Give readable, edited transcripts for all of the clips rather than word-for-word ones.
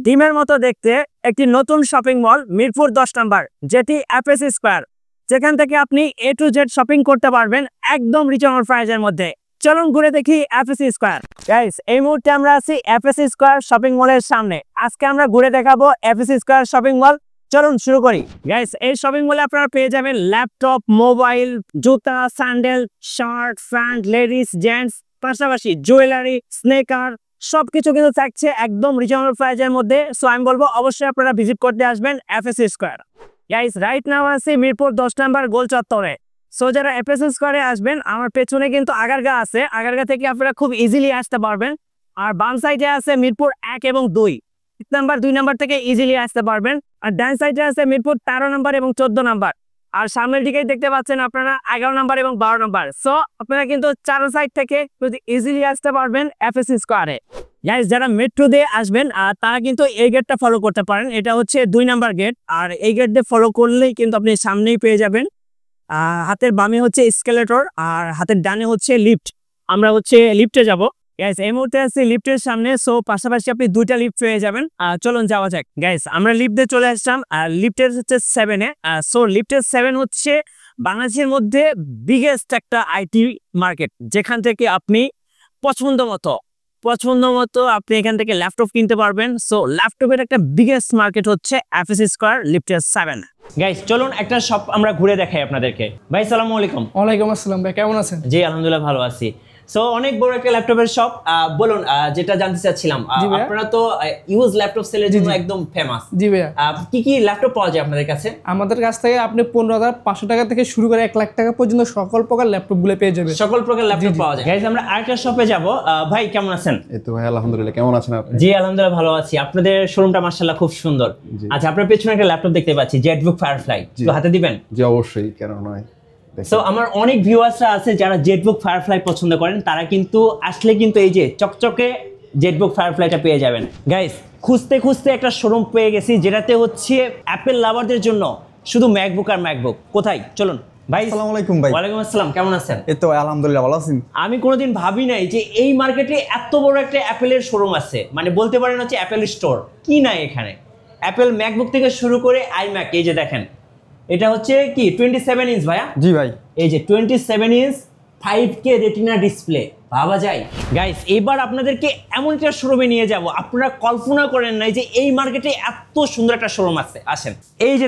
ডিমের মতো দেখতে একটি নতুন শপিং মল মিরপুর 10 নম্বর, যেটি এফএস স্কয়ার, যেখান থেকে আপনি A to Z শপিং করতে পারবেন একদম রিজনেবল প্রাইসের মধ্যে। চলুন ঘুরে দেখি এফএস স্কয়ার। গাইস, এই মুহূর্তে আমরা আছি এফএস স্কয়ার শপিং মলের সামনে। আজকে আমরা ঘুরে দেখাবো এফএস স্কয়ার শপিং মল। চলুন শুরু করি। গাইস, এই শপিং মলে আপনারা পেয়ে যাবেন ল্যাপটপ, মোবাইল, জুতা, sandal, shirt, pant, ladies, gents, পাশাপাশি জুয়েলারি, স্নেকার সবকিছু কিন্তু থাকছে একদম রিজনেবল প্রাইসের মধ্যে। সো আমি বলবো অবশ্যই আপনারা ভিজিট করতে আসবেন FS square. Guys, right now আছি মিরপুর 10 নম্বর গোল চত্বরে। সো যারা এফএস স্কয়ারে আসবেন, আমার পেছনে কিন্তু আগারগা আছে। আগারগা থেকে আপনারা খুব ইজিলি আসতে পারবেন। আর বাম সাইডে আছে মিরপুর 1 এবং 2 নাম্বার, 2 নাম্বার থেকে ইজিলি আসতে পারবেন। আর ডান সাইডে আছে মিরপুর 13 নম্বর এবং 14 নম্বর। আর সামনের দিকেই দেখতে পাচ্ছেন আপনারা 11 নম্বর এবং 12 নম্বর। সো আপনারা কিন্তু চার সাইড থেকে ইজিলি আসতে পারবেন এফএস স্কয়ারে। গাইস, যারা মেট্রো দিয়ে আসবেন তারা কিন্তু এই গেটটা ফলো করতে পারেন। এটা হচ্ছে 2 নাম্বার গেট। আর এই গেট দিয়ে ফলো করলেই কিন্তু আপনি সামনেই পেয়ে যাবেন। হাতের বামে হচ্ছে এসকেলেটর আর হাতের ডানে হচ্ছে লিফট। আমরা হচ্ছে লিফটে যাব। গাইস, এই মুহূর্তে আছি লিফটের সামনে। সো পাশাপাশি আপনি 2টা লিফট পেয়ে যাবেন। চলুন যাওয়া যাক। গাইস, আমরা লিফট দিয়ে চলে আসলাম। লিফটের হচ্ছে 7-এ। সো লিফটের 7 হচ্ছে বাংলাদেশের মধ্যে বিগেস্ট একটা আইটি মার্কেট, যেখান থেকে আপনি পছন্দ মতো আপনি এখান থেকে ল্যাপটপ কিনতে পারবেন। সো ল্যাপটপের একটা বিগেস্ট মার্কেট হচ্ছে এফএস স্কয়ার লিফটের 7। গাইস, চলুন একটা শপ আমরা ঘুরে দেখাই আপনাদেরকে। ভাই, আসসালামু আলাইকুম। ওয়ালাইকুম আসসালাম ভাই, কেমন আছেন? জি আলহামদুলিল্লাহ, ভালো আছি। সো অনেক বড় একটা ল্যাপটপের শপ। বলুন, যেটা জানতে চাচ্ছিলাম, আপনারা তো ইউজ ল্যাপটপ সেলের জন্য একদম ফেমাস। জি ভাইয়া, কি কি ল্যাপটপ পাওয়া যায় আপনাদের কাছে? আমাদের কাছ থেকে আপনি 15,500 টাকা থেকে শুরু করে 1 লাখ টাকা পর্যন্ত সকল প্রকার ল্যাপটপ গুলো পেয়ে যাবেন। সকল প্রকার ল্যাপটপ পাওয়া যায়। গাইস, আমরা আরেকটা শপে যাব। ভাই, কেমন আছেন? এই তো ভাই, আলহামদুলিল্লাহ। কেমন আছেন আপনি? জি আলহামদুলিল্লাহ, ভালো আছি। আপনাদের শোরুমটা মাশাআল্লাহ খুব সুন্দর। আচ্ছা, আপনার পেছনে একটা ল্যাপটপ দেখতে পাচ্ছি, জেটবুক ফায়ারফ্লাই। একটু হাতে দিবেন? জি অবশ্যই, কেন নয়। সো আমার অনেক ভিউয়ার্সরা আছে যারা জেটবুক ফায়ারফ্লাই পছন্দ করেন। তারা কিন্তু আসলে কিন্তু এই যে চকচকে জেটবুক ফায়ারফ্লাইটা পেয়ে যাবেন। গাইস, খুঁজতে একটা শোরুম পেয়ে গেছি, যেটাতে হচ্ছে অ্যাপেল লাভারদের জন্য শুধু ম্যাকবুক আর ম্যাকবুক। কোথায়? চলুন ভাই। আসসালামু আলাইকুম ভাই। ওয়ালাইকুম আসসালাম, কেমন আছেন? এই তো আলহামদুলিল্লাহ, ভালো আছেন? আমি কোনোদিন ভাবি নাই যে এই মার্কেটে এত বড় একটা অ্যাপেলের শোরুম আছে। মানে বলতে পারেন হচ্ছে অ্যাপেল স্টোর। কি নাই এখানে? অ্যাপেল ম্যাকবুক থেকে শুরু করে আইম্যাক। এই যে দেখেন, এটা হচ্ছে কি 27 ইঞ্চ ভাইয়া? জি ভাই, এই যে 27 ইঞ্চ 5K রেটিনা ডিসপ্লে, ভাবা যায়? গাইস, এবার আপনাদেরকে এমন একটা শোরুমে নিয়ে যাব, আপনারা কল্পনা করেন নাই যে এই মার্কেটে এত সুন্দর একটা শোরুম আছে। আসেন, এই যে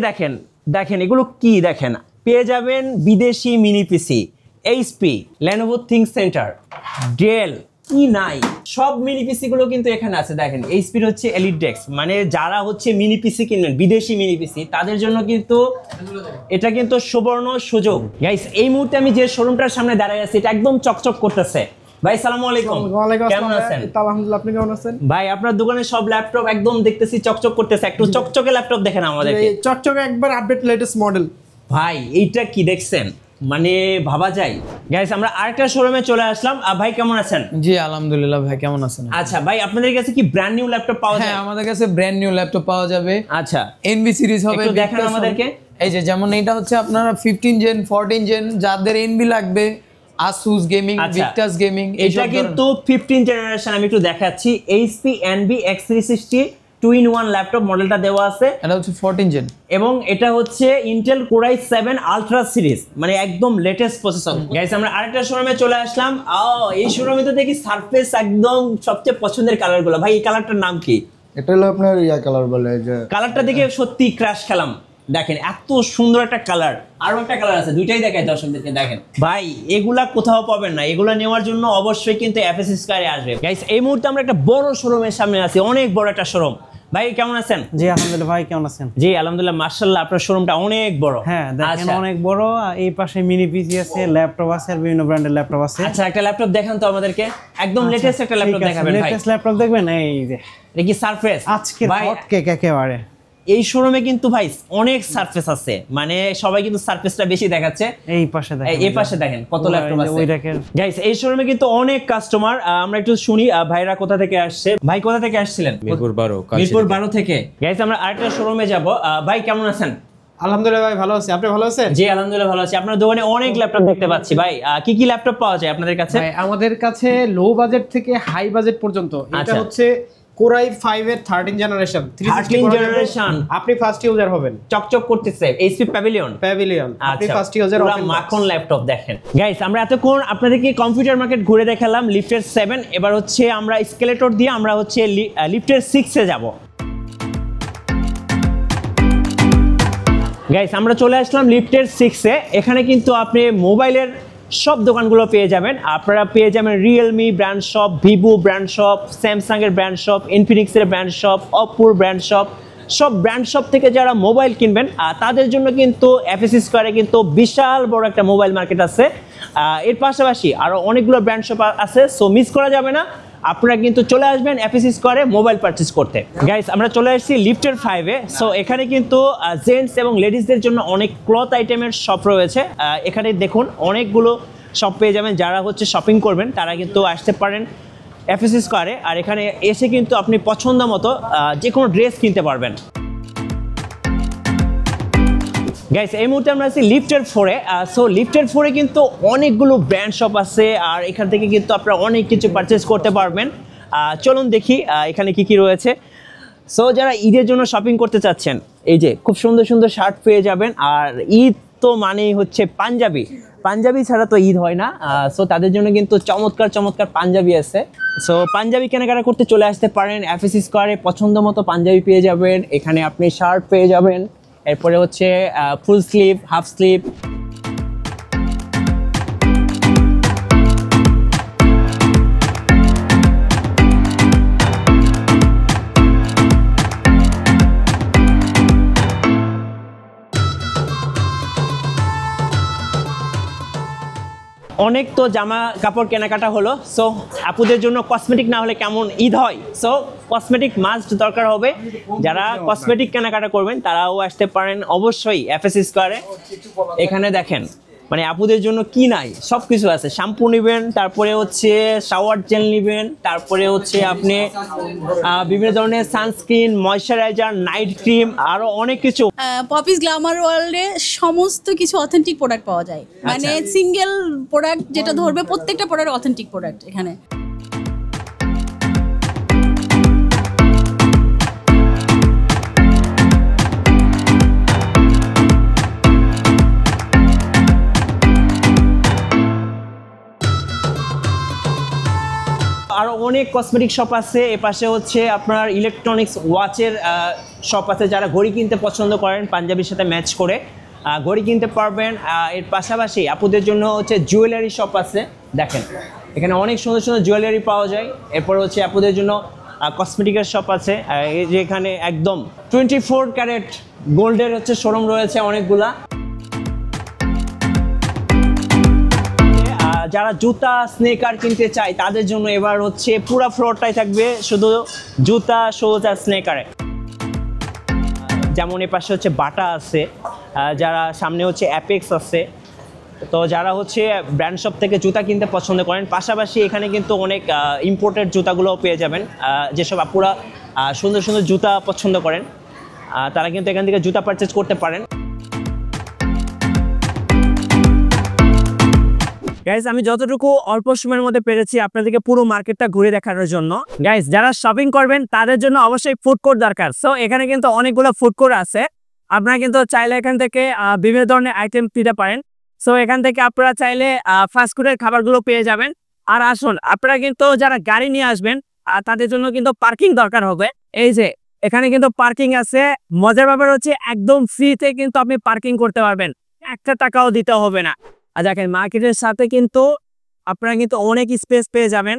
দেখেন এগুলো কি দেখেন, পেয়ে যাবেন বিদেশি mini PC, HP, Lenovo ThinkCentre, Dell, কি নাই সব মিনি পিসি গুলো কিন্তু এখানে আছে। দেখেন, এইচপির হচ্ছে এলিট ডেস্ক। মানে যারা হচ্ছে মিনি পিসি কিনবেন, বিদেশি মিনি পিসি, তাদের জন্য কিন্তু এটা কিন্তু সুবর্ণ সুযোগ। গাইস, এই মুহূর্তে আমি যে শোরুমটার সামনে দাঁড়ায় আছি, এটা একদম চকচক করতেছে। ভাই, আসসালামু আলাইকুম। কেমন আছেন? আলহামদুলিল্লাহ, আপনি কেমন আছেন? ভাই, আপনার দোকানে সব ল্যাপটপ একদম দেখতেছি চকচক করতেছে। একটু চকচকে ল্যাপটপ দেখেন আমাদেরকে। চকচকে একবার আপডেট লেটেস্ট মডেল। ভাই, এইটা কি দেখছেন? মানে ভাবা যায়। গাইস, আমরা আরেকটা শোরুমে চলে আসলাম। ভাই, কেমন আছেন? জি আলহামদুলিল্লাহ ভাই, কেমন আছেন? আচ্ছা ভাই, আপনাদের কাছে কি ব্র্যান্ড নিউ ল্যাপটপ পাওয়া যায়? হ্যাঁ, আমাদের কাছে ব্র্যান্ড নিউ ল্যাপটপ পাওয়া যাবে। আচ্ছা, এনভি সিরিজ হবে। একটু দেখান আমাদেরকে। এই যে যেমন এটা হচ্ছে আপনারা 15 জেন 14 জেন যাদের এনভি লাগবে, আসুস গেমিং, ভিক্টাস গেমিং। এটা কিন্তু 15 জেনারেশন। আমি একটু দেখাচ্ছি, HP NV X360 2-in-1 laptop মডেলটা দেওয়া আছে। এটা হচ্ছে 14 জেন এবং এটা হচ্ছে Intel core i7 ultra series, মানে একদম লেটেস্ট প্রসেসর। গাইস, আমরা আরেকটা শোরুমে চলে আসলাম। এই শোরুমে তো দেখি সারফেস একদম সবচেয়ে পছন্দের কালারগুলো। ভাই, এই কালারটার নাম কি? এটা হলো আপনার ইয়া কালার বলে, যে কালারটা দেখে সত্যি ক্রাশ খেলাম। দেখেন, এত সুন্দর একটা কালার। আরো একটা কালার আছে, দুইটাই দেখায় দর্শকদেরকে। দেখেন ভাই, এগুলা কোথাও পাবেন না। এগুলা নেওয়ার জন্য অবশ্যই কিন্তু এফএস স্কয়ারে আসবে। গাইস, এই মুহূর্তে আমরা একটা বড় শোরুমের সামনে আছি, অনেক বড় একটা শোরুম। ভাই, কেমন আছেন? জি আলহামদুলিল্লাহ, ভাই কেমন আছেন? জি আলহামদুলিল্লাহ, মাশাআল্লাহ, আপনার শোরুমটা অনেক বড়। হ্যাঁ, দেখেন অনেক বড়। এই পাশে মিনি পিসি আছে, ল্যাপটপ আছে, আর বিভিন্ন ব্র্যান্ডের ল্যাপটপ আছে। আচ্ছা, একটা ল্যাপটপ দেখান তো আমাদেরকে, একদম লেটেস্ট একটা ল্যাপটপ দেখাবেন ভাই। লেটেস্ট ল্যাপটপ দেখবেন? এই যে এটা কি সারফেস? আজকে হট কেক একেবারে। এই শোরুমে কিন্তু ভাই অনেক সারফেস আছে, মানে সবাই কিন্তু সারফেসটা বেশি দেখাচ্ছে। এই পাশে দেখেন, এই পাশে দেখেন কত ল্যাপটপ আছে। ওই দেখেন গাইস, এই শোরুমে কিন্তু অনেক কাস্টমার। আমরা একটু শুনি ভাইরা কোথা থেকে আসছে। ভাই, কোথা থেকে আসছিলেন? মিরপুর 12। মিরপুর 12 থেকে। গাইস, আমরা আরেকটা শোরুমে যাব। ভাই, কেমন আছেন? আলহামদুলিল্লাহ ভাই, ভালো আছি। আপনি ভালো আছেন? জি আলহামদুলিল্লাহ, ভালো আছি। আপনার দোকানে অনেক ল্যাপটপ দেখতে পাচ্ছি। ভাই, কি কি ল্যাপটপ পাওয়া যায় আপনাদের কাছে? ভাই, আমাদের কাছে লো বাজেট থেকে হাই বাজেট পর্যন্ত। এটা হচ্ছে কোরাই 5 এর 13 জেনারেশন 13 generation। আপনি ফার্স্ট ইউজার হবেন। চকচক করতেছে এইচপি প্যাভিলিয়ন। আপনি আচ্ছা, ফার্স্ট ইউজার পুরা মাখন ল্যাপটপ দেখেন গাইস। আমরা এতক্ষণ আপনাদেরকে কম্পিউটার মার্কেট ঘুরে দেখালাম লিফটের 7, এবার হচ্ছে আমরা স্কেলেটর দিয়ে আমরা হচ্ছে লিফটের 6 এ যাব। গাইস আমরা চলে আসলাম লিফটের 6 এ। এখানে কিন্তু আপনি মোবাইলের সব দোকানগুলো পেয়ে যাবেন। আপনারা পেয়ে যাবেন Realme brand shop, Vivo brand shop, Samsung এর ব্র্যান্ড শপ, ইনফিনিক্সের ব্র্যান্ড শপ, অপ্পোর ব্র্যান্ড শপ। সব ব্র্যান্ড শপ থেকে যারা মোবাইল কিনবেন তাদের জন্য কিন্তু এফএসসি স্কয়ারে কিন্তু বিশাল বড় একটা মোবাইল মার্কেট আছে। এর পাশাপাশি আরও অনেকগুলো ব্র্যান্ড শপ আছে, সো মিস করা যাবে না। আপনারা কিন্তু চলে আসবেন এফএসসি স্কয়ারে মোবাইল পারচেজ করতে। গাইস আমরা চলে আসছি লিফটের 5 এ। সো এখানে কিন্তু জেন্টস এবং লেডিসদের জন্য অনেক ক্লথ আইটেমের শপ রয়েছে। এখানে দেখুন অনেকগুলো শপ পেয়ে যাবেন। যারা হচ্ছে শপিং করবেন তারা কিন্তু আসতে পারেন এফএসসি স্কয়ারে। আর এখানে এসে কিন্তু আপনি পছন্দ মতো যে কোনো ড্রেস কিনতে পারবেন। গাইস এই মুহূর্তে আমরা আছি লিফটের 4 এ। সো লিফটের 4 এ কিন্তু অনেকগুলো ব্র্যান্ড শপ আছে, আর এখান থেকে কিন্তু আপনারা অনেক কিছু পারচেজ করতে পারবেন। চলুন দেখি এখানে কি কি রয়েছে। সো যারা ঈদের জন্য শপিং করতে চাচ্ছেন, এই যে খুব সুন্দর সুন্দর শার্ট পেয়ে যাবেন। আর ঈদ তো মানেই হচ্ছে পাঞ্জাবি, পাঞ্জাবি ছাড়া তো ঈদ হয় না। সো তাদের জন্য কিন্তু চমৎকার চমৎকার পাঞ্জাবি আছে। সো পাঞ্জাবি কেনাকাটা করতে চলে আসতে পারেন এফএসসি স্কয়ারে। পছন্দ মতো পাঞ্জাবি পেয়ে যাবেন। এখানে আপনি শার্ট পেয়ে যাবেন, এরপরে হচ্ছে ফুল স্লিভ, হাফ স্লিভ। অনেক তো জামা কাপড় কেনাকাটা হলো। সো আপুদের জন্য কসমেটিক না হলে কেমন ঈদ হয়। সো কসমেটিক মাস্ট দরকার হবে। যারা কসমেটিক কেনাকাটা করবেন তারাও আসতে পারেন অবশ্যই এফএসসি স্কয়ারে। এখানে দেখেন মানে আপুদের জন্য কি নাই, সব কিছু আছে। শ্যাম্পু নেবেন, তারপরে হচ্ছে শাওয়ার জেল নেবেন, তারপরে হচ্ছে আপনি বিভিন্ন ধরনের সানস্ক্রিন, ময়শ্চারাইজার, নাইট ক্রিম, আরো অনেক কিছু। পপিস গ্ল্যামার ওয়ার্ল্ডে সমস্ত কিছু অথেন্টিক প্রোডাক্ট পাওয়া যায়। মানে সিঙ্গেল প্রোডাক্ট যেটা ধরবে, প্রত্যেকটা প্রোডাক্ট অথেন্টিক প্রোডাক্ট এখানে। আরো অনেক কসমেটিক শপ আছে। এ পাশে হচ্ছে আপনার ইলেকট্রনিক্স ওয়াচের শপ আছে। যারা ঘড়ি কিনতে পছন্দ করেন পাঞ্জাবির সাথে ম্যাচ করে ঘড়ি কিনতে পারবেন। এর পাশাপাশি আপুদের জন্য হচ্ছে জুয়েলারি শপ আছে। দেখেন এখানে অনেক সুন্দর সুন্দর জুয়েলারি পাওয়া যায়। এরপর হচ্ছে আপুদের জন্য কসমেটিকের শপ আছে। এই যে এখানে একদম 24 ক্যারেট গোল্ডের হচ্ছে শোরুম রয়েছে অনেকগুলা। যারা জুতা স্নেকার কিনতে চায় তাদের জন্য এবার হচ্ছে পুরো ফ্লোরটাই থাকবে শুধু জুতা, শুজ আর স্নেকারে। যেমন এ পাশে হচ্ছে বাটা আছে, যারা সামনে হচ্ছে অ্যাপেক্স আছে। তো যারা হচ্ছে ব্র্যান্ড শপ থেকে জুতা কিনতে পছন্দ করেন, পাশাপাশি এখানে কিন্তু অনেক ইম্পোর্টেড জুতাগুলোও পেয়ে যাবেন। যেসব আপুরা সুন্দর সুন্দর জুতা পছন্দ করেন তারা কিন্তু এখান থেকে জুতা পারচেজ করতে পারেন। গাইজ আমি যতটুকু অল্প সময়ের মধ্যে পেরেছি আপনাদেরকে পুরো মার্কেটটা ঘুরে দেখানোর জন্য। গাইজ যারা শপিং করবেন তাদের জন্য অবশ্যই ফুড কোর্ট দরকার। সো এখানে কিন্তু অনেকগুলো ফুড কোর্ট আছে। আপনারা কিন্তু চাইলে এখান থেকে বিভিন্ন ধরনের আইটেম নিতে পারেন। সো এখান থেকে আপনারা চাইলে ফাস্ট ফুডের খাবারগুলো পেয়ে যাবেন। আর আসুন আপনারা কিন্তু যারা গাড়ি নিয়ে আসবেন তাদের জন্য কিন্তু পার্কিং দরকার হবে। এই যে এখানে কিন্তু পার্কিং আছে। মজার ব্যাপার হচ্ছে একদম ফ্রিতে কিন্তু আপনি পার্কিং করতে পারবেন, একটা টাকাও দিতে হবে না। আর দেখেন মার্কেটের সাথে কিন্তু আপনারা কিন্তু অনেক স্পেস পেয়ে যাবেন,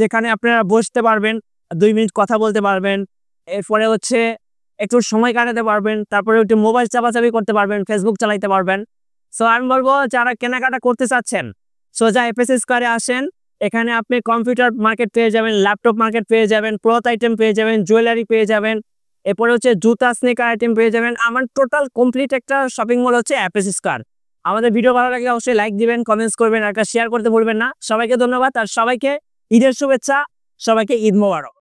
যেখানে আপনারা বসতে পারবেন, 2 মিনিট কথা বলতে পারবেন, এরপরে হচ্ছে একটু সময় কাটাতে পারবেন, তারপরে একটু মোবাইল চাপাচাপি করতে পারবেন, ফেসবুক চালাইতে পারবেন। সো আমি বলবো যারা কেনাকাটা করতে চাচ্ছেন সোজা এফএসসি স্কয়ারে আসেন। এখানে আপনি কম্পিউটার মার্কেট পেয়ে যাবেন, ল্যাপটপ মার্কেট পেয়ে যাবেন, ক্লথ আইটেম পেয়ে যাবেন, জুয়েলারি পেয়ে যাবেন, এরপরে হচ্ছে জুতা স্নেকার আইটেম পেয়ে যাবেন। আমার টোটাল কমপ্লিট একটা শপিং মল হচ্ছে এফএসসি স্কয়ার। আমাদের ভিডিও ভালো লাগলে অবশ্যই লাইক দিবেন, কমেন্টস করবেন, আর শেয়ার করতে ভুলবেন না। সবাইকে ধন্যবাদ, আর সবাইকে ঈদের শুভেচ্ছা, সবাইকে ঈদ মোবারক।